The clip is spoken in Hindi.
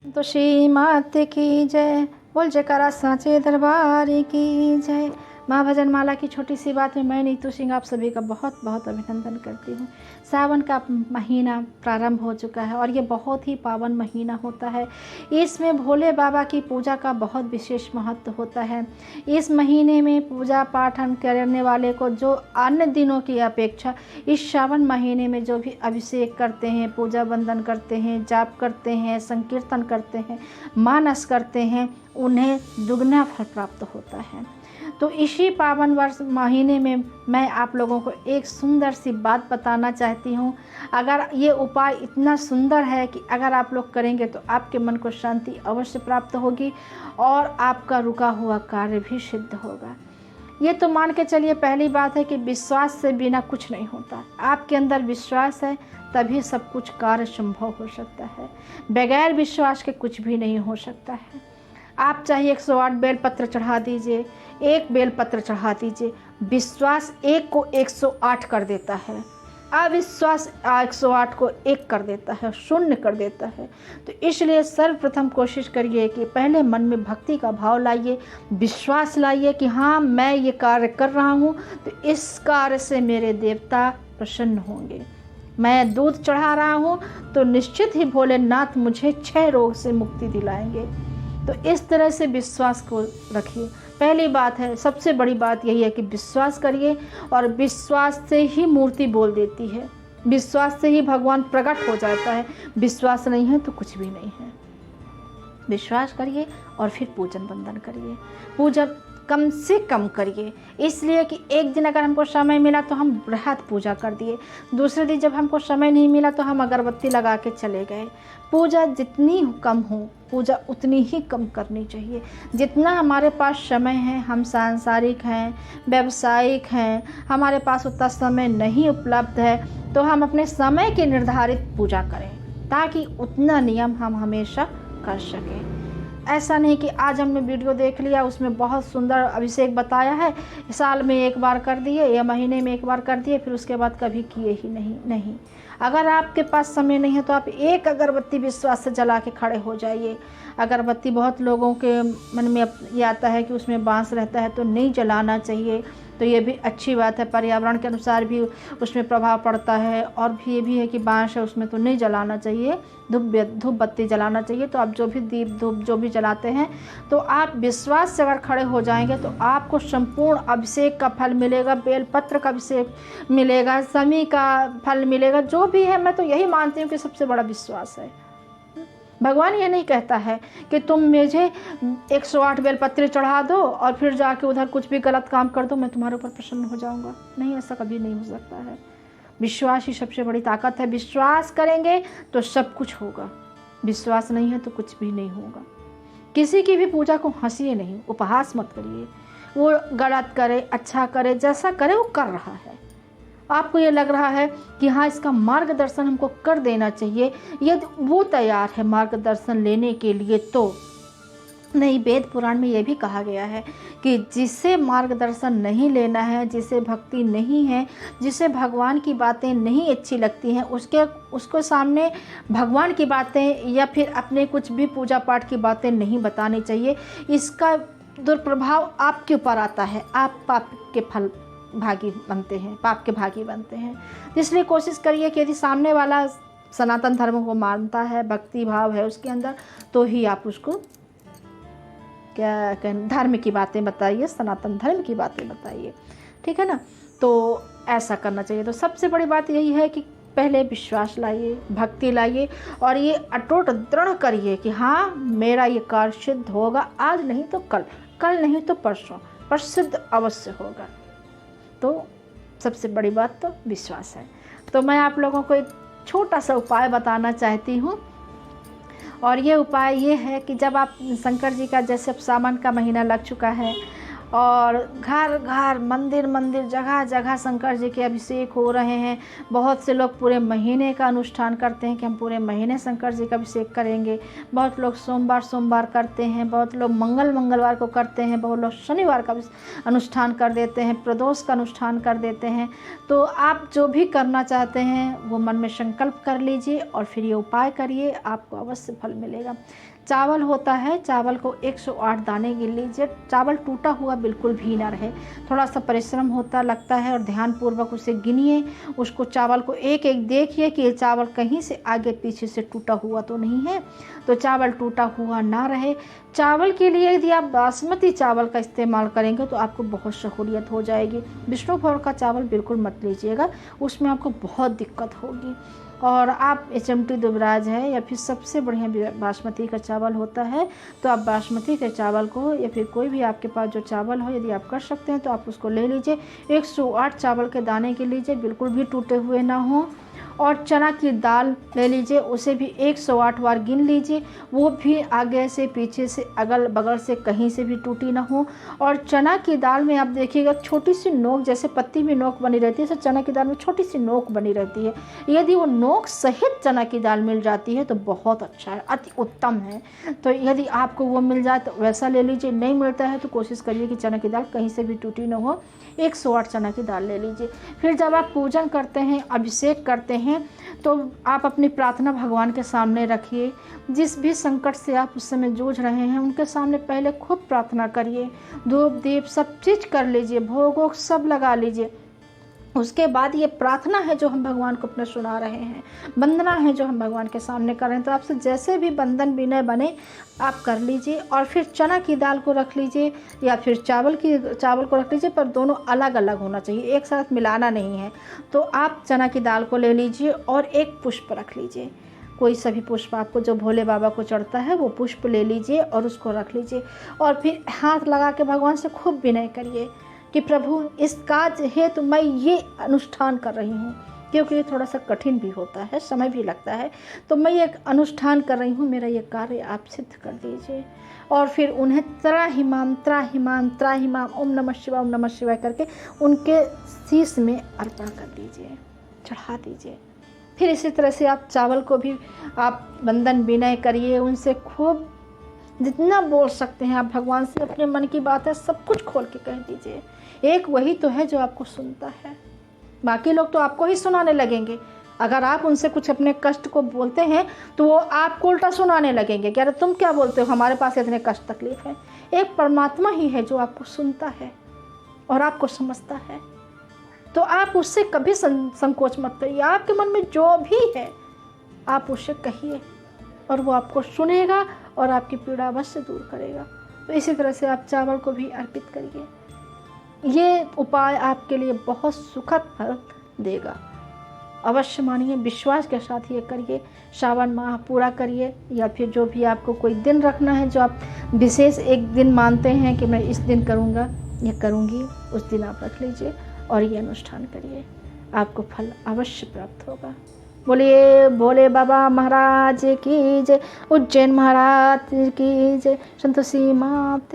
तो श्री मात की जय, बोल जयकारा साँचे दरबार की जय। माँ भजन माला की छोटी सी बात में मैं नीतू सिंह आप सभी का बहुत बहुत अभिनंदन करती हूँ। सावन का महीना प्रारंभ हो चुका है और ये बहुत ही पावन महीना होता है। इसमें भोले बाबा की पूजा का बहुत विशेष महत्व होता है। इस महीने में पूजा पाठ हम करने वाले को जो अन्य दिनों की अपेक्षा इस सावन महीने में जो भी अभिषेक करते हैं, पूजा वंदन करते हैं, जाप करते हैं, संकीर्तन करते हैं, मानस करते हैं, उन्हें दुगना फल प्राप्त होता है। तो इसी पावन वर्ष महीने में मैं आप लोगों को एक सुंदर सी बात बताना चाहती हूँ। अगर ये उपाय इतना सुंदर है कि अगर आप लोग करेंगे तो आपके मन को शांति अवश्य प्राप्त होगी और आपका रुका हुआ कार्य भी सिद्ध होगा। ये तो मान के चलिए पहली बात है कि विश्वास से बिना कुछ नहीं होता। आपके अंदर विश्वास है तभी सब कुछ कार्य संभव हो सकता है। बगैर विश्वास के कुछ भी नहीं हो सकता है। आप चाहे 108 बेलपत्र चढ़ा दीजिए, एक बेलपत्र चढ़ा दीजिए, विश्वास एक को 108 कर देता है, अविश्वास 108 को 1 कर देता है, शून्य कर देता है। तो इसलिए सर्वप्रथम कोशिश करिए कि पहले मन में भक्ति का भाव लाइए, विश्वास लाइए कि हाँ मैं ये कार्य कर रहा हूँ तो इस कार्य से मेरे देवता प्रसन्न होंगे। मैं दूध चढ़ा रहा हूँ तो निश्चित ही भोलेनाथ मुझे 6 रोग से मुक्ति दिलाएंगे। तो इस तरह से विश्वास को रखिए। पहली बात है, सबसे बड़ी बात यही है कि विश्वास करिए और विश्वास से ही मूर्ति बोल देती है, विश्वास से ही भगवान प्रकट हो जाता है। विश्वास नहीं है तो कुछ भी नहीं है। विश्वास करिए और फिर पूजन वंदन करिए। पूजन कम से कम करिए, इसलिए कि एक दिन अगर हमको समय मिला तो हम बृहद पूजा कर दिए, दूसरे दिन जब हमको समय नहीं मिला तो हम अगरबत्ती लगा के चले गए। पूजा जितनी कम हो, पूजा उतनी ही कम करनी चाहिए। जितना हमारे पास समय है, हम सांसारिक हैं, व्यावसायिक हैं, हमारे पास उतना समय नहीं उपलब्ध है, तो हम अपने समय की निर्धारित पूजा करें ताकि उतना नियम हम हमेशा कर सकें। ऐसा नहीं कि आज हमने वीडियो देख लिया, उसमें बहुत सुंदर अभिषेक बताया है, साल में एक बार कर दिए या महीने में एक बार कर दिए, फिर उसके बाद कभी किए ही नहीं। अगर आपके पास समय नहीं है तो आप एक अगरबत्ती विश्वास से जला के खड़े हो जाइए। अगरबत्ती बहुत लोगों के मन में ये आता है कि उसमें बांस रहता है तो नहीं जलाना चाहिए, तो ये भी अच्छी बात है। पर्यावरण के अनुसार भी उसमें प्रभाव पड़ता है और भी ये भी है कि बांस है उसमें तो नहीं जलाना चाहिए, धूप बत्ती जलाना चाहिए। तो आप जो भी दीप धूप जो भी जलाते हैं तो आप विश्वास से अगर खड़े हो जाएंगे तो आपको संपूर्ण अभिषेक का फल मिलेगा, बेलपत्र का अभिषेक मिलेगा, समी का फल मिलेगा, जो भी है। मैं तो यही मानती हूँ कि सबसे बड़ा विश्वास है। भगवान ये नहीं कहता है कि तुम मुझे 108 बेलपत्र चढ़ा दो और फिर जाके उधर कुछ भी गलत काम कर दो, मैं तुम्हारे ऊपर प्रसन्न हो जाऊंगा। नहीं, ऐसा कभी नहीं हो सकता है। विश्वास ही सबसे बड़ी ताकत है। विश्वास करेंगे तो सब कुछ होगा, विश्वास नहीं है तो कुछ भी नहीं होगा। किसी की भी पूजा को हंसिए नहीं, उपहास मत करिए। वो गलत करे, अच्छा करे, जैसा करे वो कर रहा है, आपको ये लग रहा है कि हाँ इसका मार्गदर्शन हमको कर देना चाहिए, यदि वो तैयार है मार्गदर्शन लेने के लिए तो नहीं। वेद पुराण में ये भी कहा गया है कि जिसे मार्गदर्शन नहीं लेना है, जिसे भक्ति नहीं है, जिसे भगवान की बातें नहीं अच्छी लगती हैं, उसको सामने भगवान की बातें या फिर अपने कुछ भी पूजा पाठ की बातें नहीं बतानी चाहिए। इसका दुष्प्रभाव आपके ऊपर आता है, आप पाप के फल भागी बनते हैं, पाप के भागी बनते हैं। इसलिए कोशिश करिए कि यदि सामने वाला सनातन धर्म को मानता है, भक्ति भाव है उसके अंदर, तो ही आप उसको क्या धर्म की बातें बताइए, सनातन धर्म की बातें बताइए, ठीक है ना। तो ऐसा करना चाहिए। तो सबसे बड़ी बात यही है कि पहले विश्वास लाइए, भक्ति लाइए और ये अटूट दृढ़ करिए कि हाँ मेरा ये कार्य सिद्ध होगा, आज नहीं तो कल, कल नहीं तो परसों, पर सिद्ध अवश्य होगा। तो सबसे बड़ी बात तो विश्वास है। तो मैं आप लोगों को एक छोटा सा उपाय बताना चाहती हूँ और ये उपाय ये है कि जब आप शंकर जी का, जैसे अब सावन का महीना लग चुका है और घर घर मंदिर मंदिर जगह जगह शंकर जी के अभिषेक हो रहे हैं। बहुत से लोग पूरे महीने का अनुष्ठान करते हैं कि हम पूरे महीने शंकर जी का अभिषेक करेंगे। बहुत लोग सोमवार करते हैं, बहुत लोग मंगलवार को करते हैं, बहुत लोग शनिवार का अनुष्ठान कर देते हैं, प्रदोष का अनुष्ठान कर देते हैं। तो आप जो भी करना चाहते हैं वो मन में संकल्प कर लीजिए और फिर ये उपाय करिए, आपको अवश्य फल मिलेगा। चावल होता है, चावल को 108 दाने गिन लीजिए। चावल टूटा हुआ बिल्कुल भी ना रहे। थोड़ा सा परिश्रम होता लगता है और ध्यानपूर्वक उसे गिनिए। उसको चावल को एक एक देखिए कि ये चावल कहीं से आगे पीछे से टूटा हुआ तो नहीं है। तो चावल टूटा हुआ ना रहे। चावल के लिए यदि आप बासमती चावल का इस्तेमाल करेंगे तो आपको बहुत सहूलियत हो जाएगी। विष्णु भर का चावल बिल्कुल मत लीजिएगा, उसमें आपको बहुत दिक्कत होगी। और आप HMT दुबराज है या फिर सबसे बढ़िया बासमती का चावल होता है, तो आप बासमती के चावल को या फिर कोई भी आपके पास जो चावल हो, यदि आप कर सकते हैं तो आप उसको ले लीजिए। 108 चावल के दाने के लीजिए, बिल्कुल भी टूटे हुए ना हो। और चना की दाल ले लीजिए, उसे भी 108 बार गिन लीजिए, वो भी आगे से पीछे से अगल बगल से कहीं से भी टूटी ना हो। और चना की दाल में आप देखिएगा छोटी सी नोक, जैसे पत्ती में नोक बनी रहती है, ऐसे चना की दाल में छोटी सी नोक बनी रहती है। यदि वो नोक सहित चना की दाल मिल जाती है तो बहुत अच्छा है, अति उत्तम है। तो यदि आपको वो मिल जाए तो वैसा ले लीजिए, नहीं मिलता है तो कोशिश करिए कि चना की दाल कहीं से भी टूटी ना हो। 108 चना की दाल ले लीजिए। फिर जब आप पूजन करते हैं, अभिषेक करते हैं, तो आप अपनी प्रार्थना भगवान के सामने रखिए। जिस भी संकट से आप उस समय जूझ रहे हैं उनके सामने पहले खुद प्रार्थना करिए। धूप दीप सब चीज़ कर लीजिए, भोग वोग सब लगा लीजिए। उसके बाद ये प्रार्थना है जो हम भगवान को अपने सुना रहे हैं, वंदना है जो हम भगवान के सामने कर रहे हैं। तो आपसे जैसे भी बंधन विनय बने आप कर लीजिए। और फिर चना की दाल को रख लीजिए या फिर चावल को रख लीजिए, पर दोनों अलग अलग होना चाहिए, एक साथ मिलाना नहीं है। तो आप चना की दाल को ले लीजिए और एक पुष्प रख लीजिए, कोई सभी पुष्प आपको जो भोले बाबा को चढ़ता है वो पुष्प ले लीजिए और उसको रख लीजिए। और फिर हाथ लगा के भगवान से खूब विनय करिए कि प्रभु इस काज हेतु मैं ये अनुष्ठान कर रही हूँ, क्योंकि ये थोड़ा सा कठिन भी होता है, समय भी लगता है। तो मैं ये अनुष्ठान कर रही हूँ, मेरा ये कार्य आप सिद्ध कर दीजिए। और फिर उन्हें त्राहिमाम त्राहिमाम त्राहिमाम ओम नमः शिवाय करके उनके शीश में अर्पण कर दीजिए, चढ़ा दीजिए। फिर इसी तरह से आप चावल को भी आप वंदन विनय करिए, उनसे खूब जितना बोल सकते हैं आप भगवान से अपने मन की बात है सब कुछ खोल के कह दीजिए। एक वही तो है जो आपको सुनता है, बाकी लोग तो आपको ही सुनाने लगेंगे। अगर आप उनसे कुछ अपने कष्ट को बोलते हैं तो वो आपको उल्टा सुनाने लगेंगे कि अरे तुम क्या बोलते हो, हमारे पास इतने कष्ट तकलीफ है। एक परमात्मा ही है जो आपको सुनता है और आपको समझता है। तो आप उससे कभी संकोच मत करिए। आपके मन में जो भी है आप उससे कहिए और वो आपको सुनेगा और आपकी पीड़ा अवश्य दूर करेगा। तो इसी तरह से आप चावल को भी अर्पित करिए। ये उपाय आपके लिए बहुत सुखद फल देगा, अवश्य मानिए, विश्वास के साथ ये करिए। श्रावण माह पूरा करिए, या फिर जो भी आपको कोई दिन रखना है जो आप विशेष एक दिन मानते हैं कि मैं इस दिन करूँगा या करूँगी, उस दिन आप रख लीजिए और ये अनुष्ठान करिए, आपको फल अवश्य प्राप्त होगा। बोलिए भोले बाबा महाराज की जय, उज्जैन महाराज की जय, संतोषी माता।